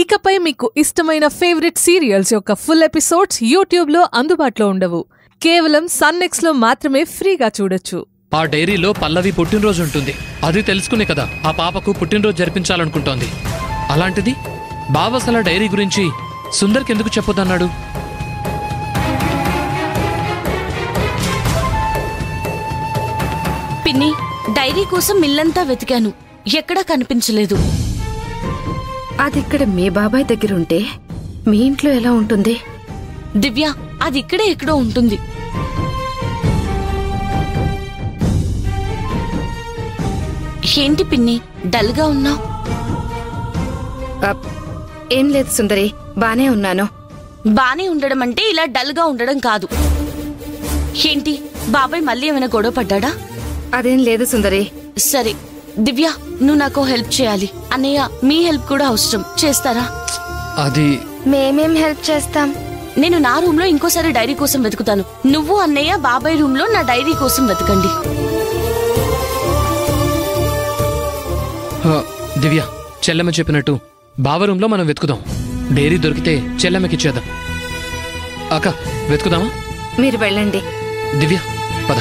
ఇకపై మీకు ఇష్టమైన ఫేవరెట్ సీరియల్స్ యొక్క ఫుల్ ఎపిసోడ్స్ యూట్యూబ్లో అందుబాటులో ఉండవు. కేవలం సన్నెక్స్లో మాత్రమే ఫ్రీగా చూడొచ్చు. ఆ డైరీలో పల్లవి పుట్టినరోజు ఉంటుంది. అది తెలుసుకునే కదా ఆ పాపకు పుట్టినరోజు జరిపించాలనుకుంటోంది. అలాంటిది బావసల డైరీ గురించి సుందర్కి ఎందుకు చెప్పొద్దన్నాడు? పిన్ని, డైరీ కోసం ఇల్లంతా వెతికాను, ఎక్కడా కనిపించలేదు. అది ఇక్కడ మీ బాబాయ్ దగ్గర ఉంటే మీ ఇంట్లో ఎలా ఉంటుంది? దివ్య, అది ఇక్కడే ఎక్కడో ఉంటుంది. ఏంటి పిన్ని డల్గా ఉన్నావు? ఏం లేదు సుందరి, బానే ఉన్నాను. బానే ఉండడం అంటే ఇలా డల్గా ఉండడం కాదు. ఏంటి బాబాయ్ మళ్ళీ ఏమైనా గొడవ పడ్డా? అదేం లేదు సుందరి. సరే దివ్య, నువ్వు నాకు హెల్ప్ చేయాలి. అన్నయ్య, మీ హెల్ప్ కూడా అవసరం, చేస్తారా? అది మేమేం హెల్ప్ చేస్తాం? నేను నా రూమ్ లో ఇంకోసారి డైరీ కోసం వెతుకుతాను. నువ్వు అన్నయ్య బాబాయ్ రూమ్ లో నా డైరీ కోసం వెతకండి. దివ్య, చెల్లెమ్మ చెప్పినట్టు బావ రూమ్లో మనం వెతుకుదాం. డైరీ దొరికితే చెల్లెమ్మకిచ్చేద్దాం. అక్క, వెతుకుదామా? మీరు వెళ్ళండి. దివ్య, పద.